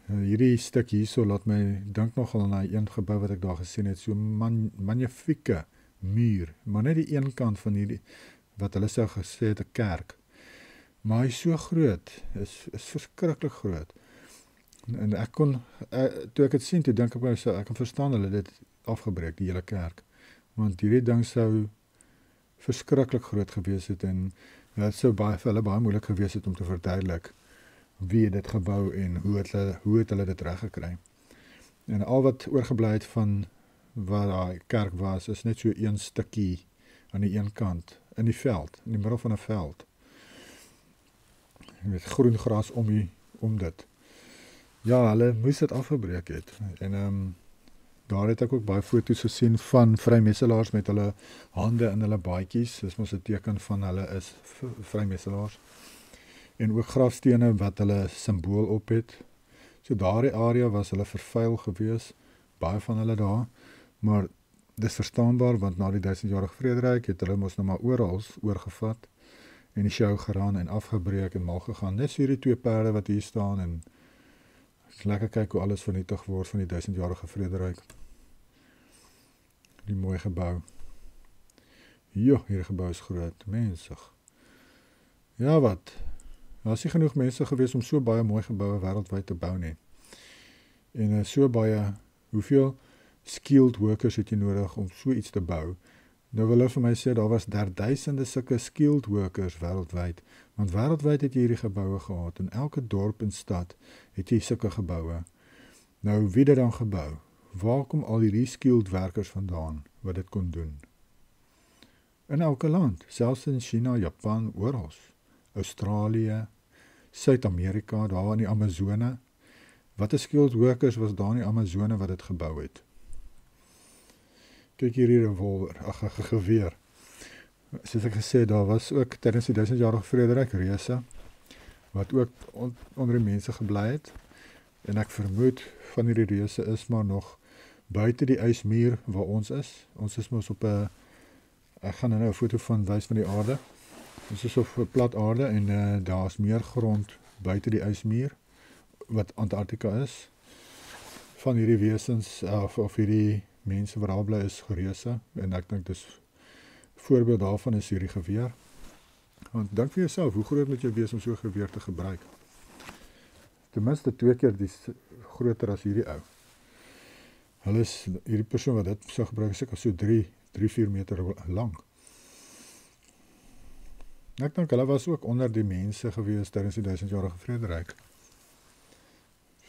Hierdie stuk hierso laat my dink nogal na een gebou wat ek daar gesien het, so magnifieke muur, maar net die een kant van hierdie, wat hulle sou gesê het 'n kerk. Maar hy is so groot, is verskriklik groot. En ek kon, toe ek het sien, toe dink ek my, ek kan verstaan hulle dit afgebreek, die hele kerk. Want hierdie ding sou verskriklik groot gewees het en dit sou vir hulle baie moeilik gewees het om te verduidelik wie het dit gebou en hoe het hulle dit reg gekry. En al wat oorgebly het van waar daai kerk was, is net so een stukkie aan die een kant, in die veld, in die middel van 'n veld. Met groen gras om dit. Ja, hulle moes dit afgebreek het. En daar het ek ook baie foto's gesien van vrymesselaars met hulle hande in hulle baadjies. Dis mos 'n teken van hulle is vrymesselaars. En ook grafstene wat hulle simbool op het. So daardie area was hulle vervuil gewees, baie van hulle daar, maar dis verstaanbaar want na die 1000-jarige vrederyk het hulle mos nou maar oral oorgevat en die show geraan en afgebreek en mal gegaan. Net so hierdie 2 perde wat hier staan en lekker kyk hoe alles vernietig word van die 1000-jarige vrederyk. Die mooi gebou. Jo, hierdie gebou is groot, mensig. Ja wat, daar is nie genoeg mense gewees om so baie mooi geboue wêreldwyd te bou nie. En so baie, hoeveel skilled workers het jy nodig om so iets te bou? Nou wil hulle vir my sê, daar was duisende sulke skilled workers wêreldwyd, want wêreldwyd het jy hierdie geboue gehad, en elke dorp en stad het jy sulke geboue. Nou, wie het dan gebou? Waar kom al hierdie skilled werkers vandaan, wat dit kon doen? In elke land, selfs in China, Japan, oral, Australië, Suid-Amerika, daar in die Amazone. Wat 'n skilled workers was daar in die Amazone wat dit gebou het? Kyk hierdie revolver, geweer. Soos ek gesê, daar was ook tydens die 1000-jarige vrederyk reëse, wat ook onder die mense gebly het. En ek vermoed van hierdie reëse is maar nog buite die ysmuur waar ons is. Ons is mos op 'n, ek gaan nou 'n foto van wys van die aarde. Ons is op 'n plat aarde en daar's meer grond buite die ysmuur, wat Antarktika is. Van hierdie wesens, of hierdie mense wat daar bly is reëse, en ek dink dis voorbeeld daarvan is hierdie geweer. Want dink vir jouself, hoe groot moet jy wees om so 'n geweer te gebruik? Ten minste 2 keer die groter as hierdie ou. Hulle is, hierdie persoon wat dit sou gebruik, seker so 3-4 meter lang. Ek dink hulle was ook onder die mense gewees tydens die 1000-jarige vrederyk.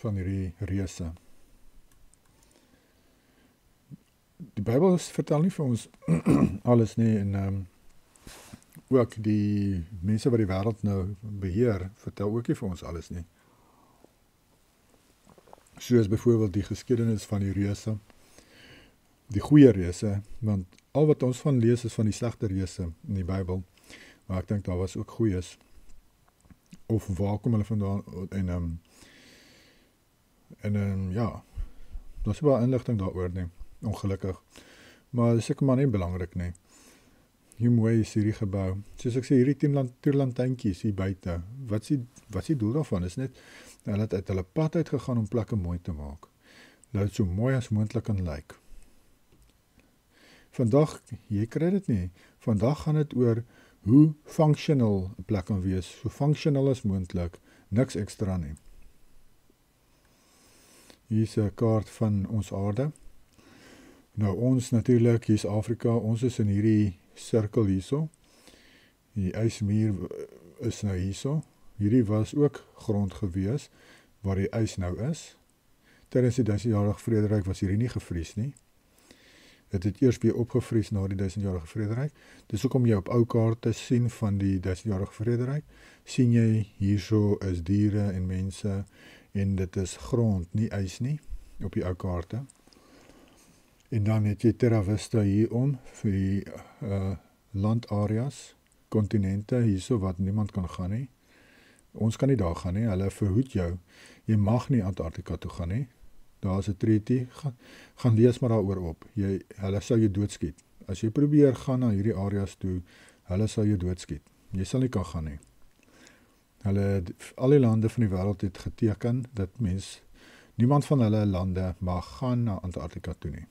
Van hierdie reëse. Die Bybel vertel nie vir ons alles nie, en ook die mense wat die wêreld nou beheer, vertel ook nie vir ons alles nie. Soos byvoorbeeld die geskiedenis van die reëse, die goeie reëse, want al wat ons van lees is van die slegte reëse in die Bybel, maar ek dink daar was ook goeies, of waar kom hulle vandaan, en ja, daar is baie inligting daaroor nie, ongelukkig, maar dis seker maar nie belangrik nie. Hoe mooi is hierdie gebou, soos ek sê, hierdie 10 lantuintjies hier buite, wat is die doel daarvan, is net, hulle het uit hulle pad uitgegaan om plekke mooi te maak, laat het so mooi as moontlik kan lyk. Vandag, jy kry dit nie, vandag gaan dit oor hoe functional 'n plek kan wees, so functional as moontlik, niks ekstra nie. Hier is 'n kaart van ons aarde. Nou ons natuurlik, hier is Afrika, ons is in hierdie sirkel hierso. Die ysmuur is nou hierso. Hierdie was ook grond gewees waar die ys nou is. Tydens die 1000-jarige vrederyk was hierdie nie gevries nie. Dit het eers weer opgevries na die 1000-jarige vrederyk. Dis hoekom jy op ou kaarte sien van die 1000-jarige vrederyk, sien jy hierso is diere en mense en dit is grond, nie ys nie op die ou kaarte. En dan het jy Terra Vista hierom vir die landareas, kontinente hierso wat niemand kan gaan nie. Ons kan nie daar gaan nie, hulle verhoed jou. Jy mag nie Antarktika toe gaan nie. Daar is 'n treaty, gaan lees maar daaroor op. Hulle sal jou doodskiet. As jy probeer gaan na hierdie areas toe, hulle sal jou doodskiet. Jy sal nie kan gaan nie. Al die lande van die wêreld het geteken dat niemand van hulle lande mag gaan na Antarktika toe nie.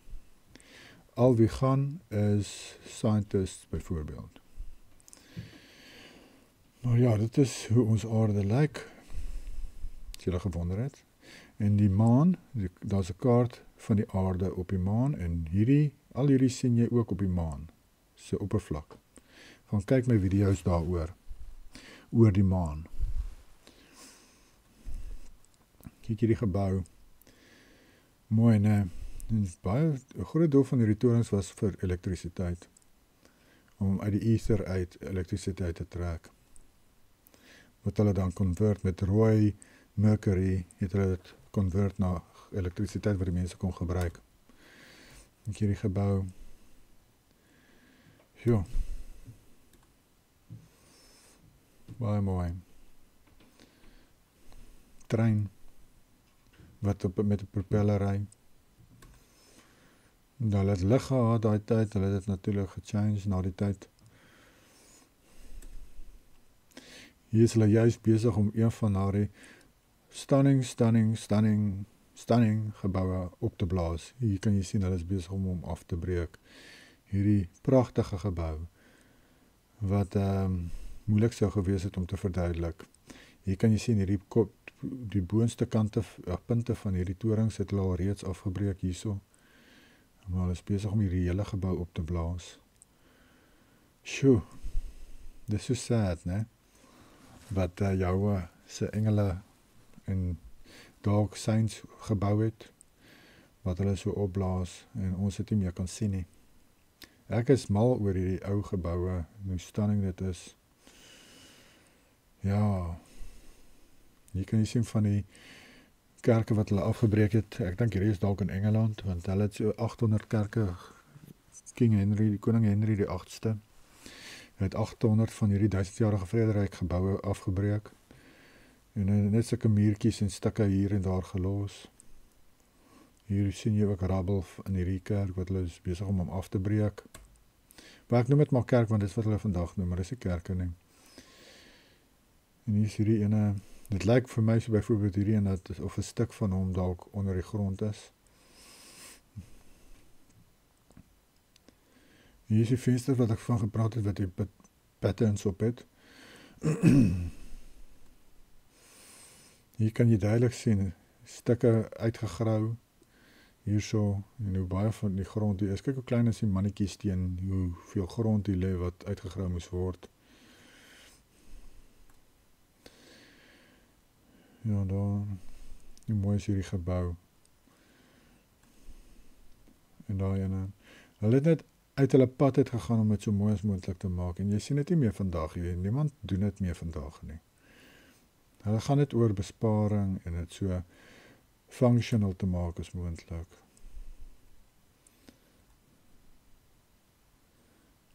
Al wie gaan is scientists byvoorbeeld. Nou ja, dit is hoe ons aarde lyk. As julle gewonder het. En die maan, daar's 'n kaart van die aarde op die maan en al hierdie sien jy ook op die maan se oppervlak. Gaan kyk my video's daaroor oor die maan. Kyk hierdie gebou. Mooi, né? En baie 'n groot deel van hierdie torings was vir elektrisiteit. Om uit die ether uit elektrisiteit te trek. Wat hulle dan convert met rooi mercury, het hulle dit convert na elektrisiteit wat die mense kon gebruik. En hierdie gebou. Ja. Baie mooi. Trein wat met 'n propeller ry. Hulle het lig gehad daai tyd, hulle het dit natuurlik gechange na die tyd. Hier is hulle juist besig om een van daardie stunning geboue op te blaas. Hier kan jy sien hulle is besig om hom af te breek. Hierdie pragtige gebou wat moeilik sou gewees het om te verduidelik. Hier kan jy sien die boonste kante punte van hierdie torings het hulle al reeds afgebreek hierso. Maar hulle is besig om hierdie hele gebou op te blaas. Sjoe. Dis so sad, né? Wat Jahwe se engele en dalk saints gebou het, wat hulle so opblaas en ons het nie meer kan sien nie. Ek is mal oor hierdie ou geboue, hoe stunning dit is. Ja, hier kan jy sien van die kerke wat hulle afgebreek het. Ek dink hierdie is dalk in Engeland, want hulle het so 800 kerke, koning Henry die 8ste, het 800 van hierdie 1000-jarige vrederyk geboue afgebreek. En net sulke muurtjies en stukke hier en daar gelos. Hier sien jy ook rabbel in hierdie kerk wat hulle is besig om hom af te breek. Maar ek noem dit maar kerk, want dit is wat hulle vandag noem, maar dis nie kerke nie. En hier is hierdie ene, dit lyk vir my so byvoorbeeld hierdie ene, of 'n stuk van hom dalk onder die grond is. Hier is die venster wat ek van gepraat het, wat die patterns op het. Hier kan jy duidelik sien, stukke uitgegrou, hierso, en hoe baie van die grond hier is. Kyk hoe klein is die mannetjies teen, hoeveel grond hier lê wat uitgegrou moes word. Ja, daar, hoe mooi is hierdie gebou. En daar ene, hulle het net uit hulle pad het gegaan om dit so mooi as moontlik te maak, en jy sien dit nie meer vandag hier, niemand doen dit meer vandag nie. Hulle gaan dit oor besparing en dit so functional te maak as moontlik.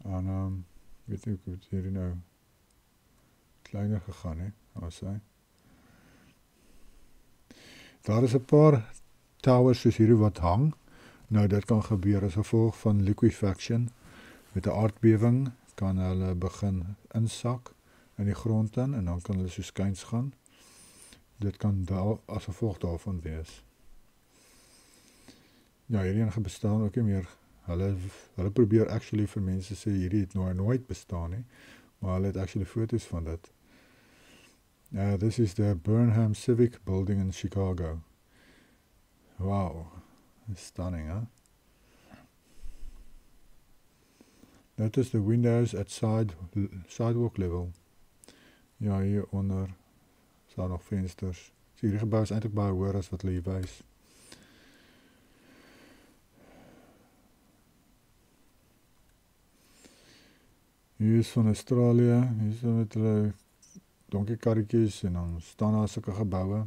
En weet nie hoe het hierdie nou kleiner gegaan, hè, as hy. Daar is 'n paar towers soos hierdie wat hang. Nou dit kan gebeur as gevolg van liquefaction. Met 'n aardbewing kan hulle begin insak in die grond in en dan kan hulle so skuins gaan. Dit kan daar as gevolg daarvan wees. Ja, hierdie een bestaan ook nie meer. Hulle probeer actually vir mense sê hierdie het nooit bestaan nie, maar hulle het actually foto's van dit. This is the Burnham Civic Building in Chicago. Wow, stunning, huh? Notice the windows at sidewalk level. Ja, hieronder staan nog vensters. So hierdie gebou is eintlik baie hoër as wat hulle hier wys. Hier is van Australië, hier is met hulle donkiekarretjies en dan staan daar sulke geboue.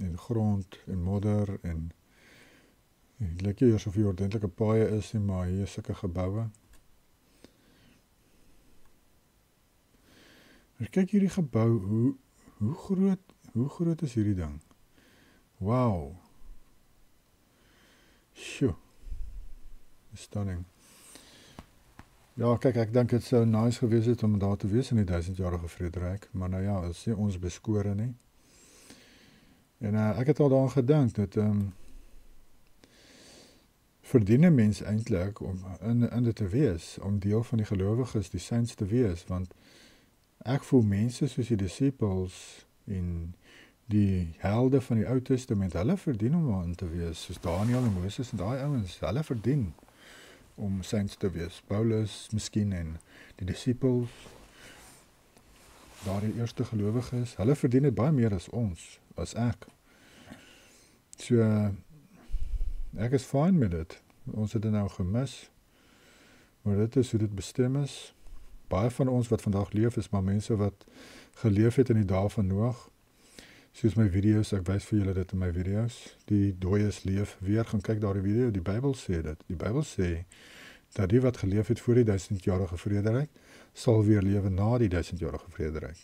En grond en modder en dit lyk nie eers of hier ordentlike paaie is nie, maar hier is sulke geboue. Maar kyk hierdie gebou, hoe groot is hierdie ding? Wow. Sjoe. Stunning. Ja, kyk, ek dink dit sou nice gewees het om daar te wees in die 1000-jarige vrederyk, maar nou ja, dit is nie ons beskore nie. En ek het al daaraan gedink dat verdien 'n mens eintlik om in dit te wees, om deel van die gelowiges, die saints te wees, want ek voel mense soos die disippels en die helde van die Ou Testament, hulle verdien om daarin te wees, soos Daniel en Moses en daai ouens, hulle verdien om saints te wees. Paulus miskien en die disippels, daar die eerste gelowiges, hulle verdien dit baie meer as ons, as ek. So, ek is fine met dit. Ons het dit nou gemis, maar dit is hoe dit bestem is. Baie van ons wat vandag leef is maar mense wat geleef het in die dae van Noag. Soos my video's, ek wys vir julle dit in my video's. Die dooies leef weer, gaan kyk daar die video, die Bybel sê dit. Die Bybel sê dat die wat geleef het voor die 1000-jarige vrederyk, sal weer lewe na die 1000-jarige vrederyk.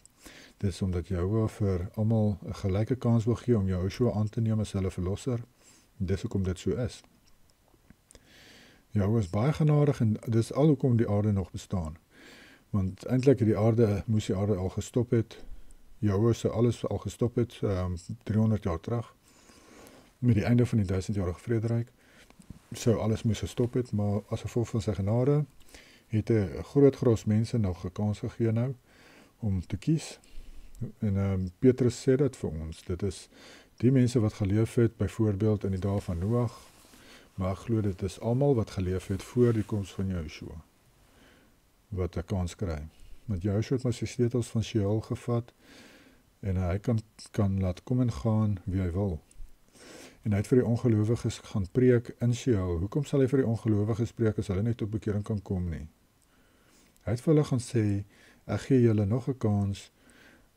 Dit is omdat Jehovah vir almal 'n gelyke kans wil gee om Joshua aan te neem as hulle verlosser. Dis hoekom dit so is. Jehovah is baie genadig en dis al hoekom die aarde nog bestaan. Want eintlik het moes die aarde al gestop het. Jehovah sou alles al gestop het 300 jaar terug. Met die einde van die 1000-jarige vrederyk sou alles moes gestop het, maar as gevolg van sy genade het 'n groot gros mense nog 'n kans gegee nou om te kies. En Petrus sê dit vir ons. Dit is die mense wat geleef het, byvoorbeeld in die dae van Noag, maar ek glo dit is almal wat geleef het voor die koms van Joshua wat 'n kans kry. Want Joshua het maar sy sleutels van Sheol gevat en hy kan laat kom en gaan wie hy wil. En hy het vir die ongelowiges gaan preek in Sheol. Hoekom sal hy vir die ongelowiges preek as hulle nie tot bekering kan kom nie? Hy het vir hulle gaan sê, ek gee julle nog 'n kans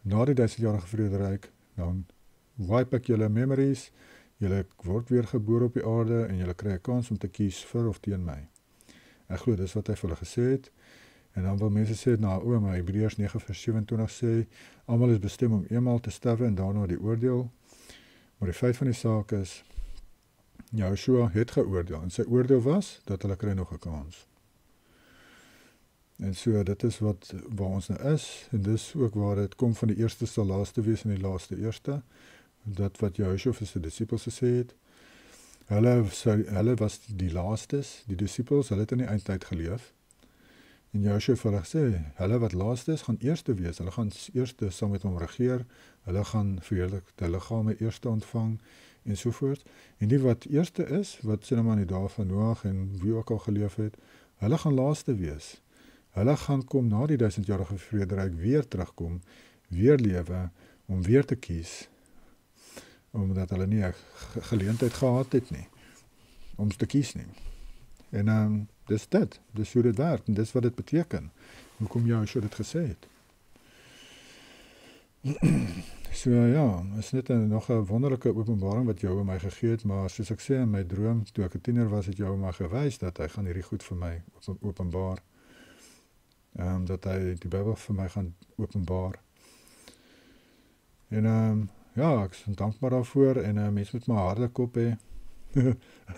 na die 1000-jarige vrederyk, dan wipe ek julle memories, julle word weer gebore op die aarde en julle kry 'n kans om te kies vir of teen my. Ek glo dis wat hy vir hulle gesê het. En dan wil mense sê, maar Hebreërs 9:27 sê, almal is bestem om eenmaal te sterwe en daarna die oordeel. Maar die feit van die saak is, Joshua het geoordeel, en sy oordeel was, dat hulle kry nog 'n kans. En so, dit is waar ons nou is, en dis ook waar dit kom van die eerste sal laaste wees en die laaste eerste, dat wat Joshua vir sy disippels gesê het, hulle was die laastes, die disippels, hulle het in die eindtyd geleef, en Joshua het vir hulle gesê, hulle wat laaste is, gaan eerste wees, hulle gaan eerste saam met hom regeer, hulle gaan verheerlikte liggame eerste ontvang, en sovoort. En die wat eerste is, wat sê nou maar in die dae van Noag en wie ook al geleef het, hulle gaan laaste wees. Hulle gaan kom na die 1000-jarige vrederyk weer terugkom, weer lewe, om weer te kies, omdat hulle nie 'n geleentheid gehad het nie, om te kies nie. En dis hoe dit werk, en dis wat dit beteken, hoekom Joshua dit gesê het. So ja, is net nog 'n wonderlike openbaring wat Jehovah my gegee het, maar soos ek sê in my droom, toe ek 'n tiener was, het Jehovah my gewys dat hy gaan hierdie goed vir my openbaar. Dat hy die Bybel vir my gaan openbaar. En ja, ek is dankbaar daarvoor, en mens moet maar harde kop hê.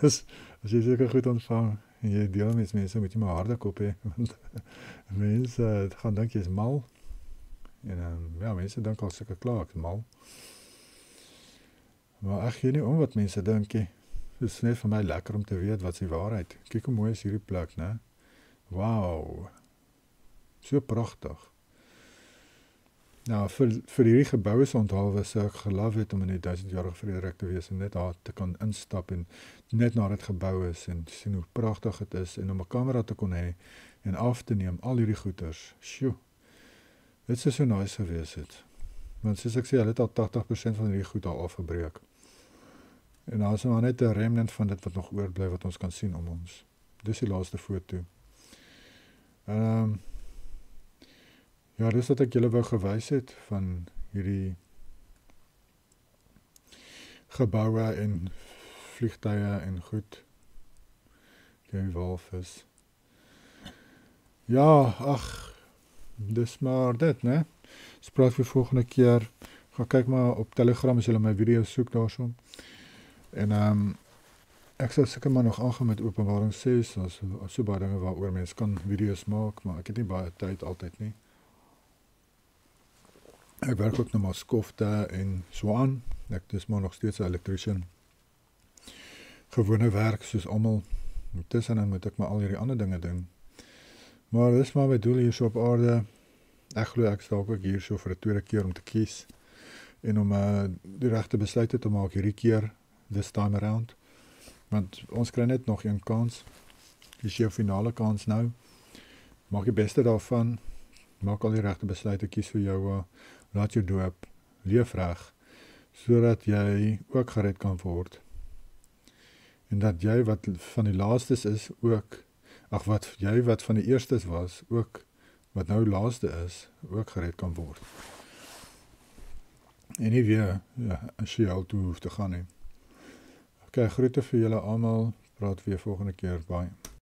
as jy sulke goed ontvang, en jy deel met mense, moet jy maar harde kop hê, want mense gaan dink jy is mal, en ja, mense dink al sulke klaar, ek is mal. Maar ek gee nie om wat mense dink nie. Dit is net vir my lekker om te weet wat is die waarheid. Kyk hoe mooi is hierdie plek, né? Wow. So pragtig. Nou, vir hierdie geboue se onthaalwe sou ek geloof het om in die 1000-jarige vrederyk te wees en net daar te kan instap en net na dit gebou is en sien hoe pragtig dit is en om 'n kamera te kon hê en af te neem al hierdie goeders. Sjoe. Dit sou so nice gewees het. Want soos ek sê, hulle het al 80% van hierdie goed al afgebreek. En daar is maar net 'n remnant van dit wat nog oorbly wat ons kan sien om ons. Dis die laaste foto. Ja, dis wat ek julle wou gewys het van hierdie geboue en vliegtuie en goed. Die walvis. Ja, ag, dis maar dit, né? Spraak vir volgende keer. Gaan kyk maar op Telegram as julle my video soek daarso. En ek sal seker maar nog aangaan met Openbaring 6, as so baie dinge waaroor mens kan video's maak, maar ek het nie baie tyd altyd nie. Ek werk ook nog maar skofte en so aan. Ek is maar nog steeds 'n elektriesien. Gewone werk soos almal. Tussenin moet ek maar al hierdie ander dinge doen. Maar dis maar my doel hier so op aarde. Ek glo ek staan ook hier so vir 'n tweede keer om te kies en om die regte besluite te maak hierdie keer, this time around. Want ons kry net nog een kans. Dis jou finale kans nou. Maak die beste daarvan. Maak al die regte besluite, kies vir jou, laat jou doop, leef reg, sodat jy ook gered kan word. En dat jy wat van die laastes is ook, wat van die eerstes was, ook wat nou laaste is, ook gered kan word. En nie weer, as jy al toe hoef te gaan nie. Ok, groete vir julle almal, praat weer volgende keer, bye.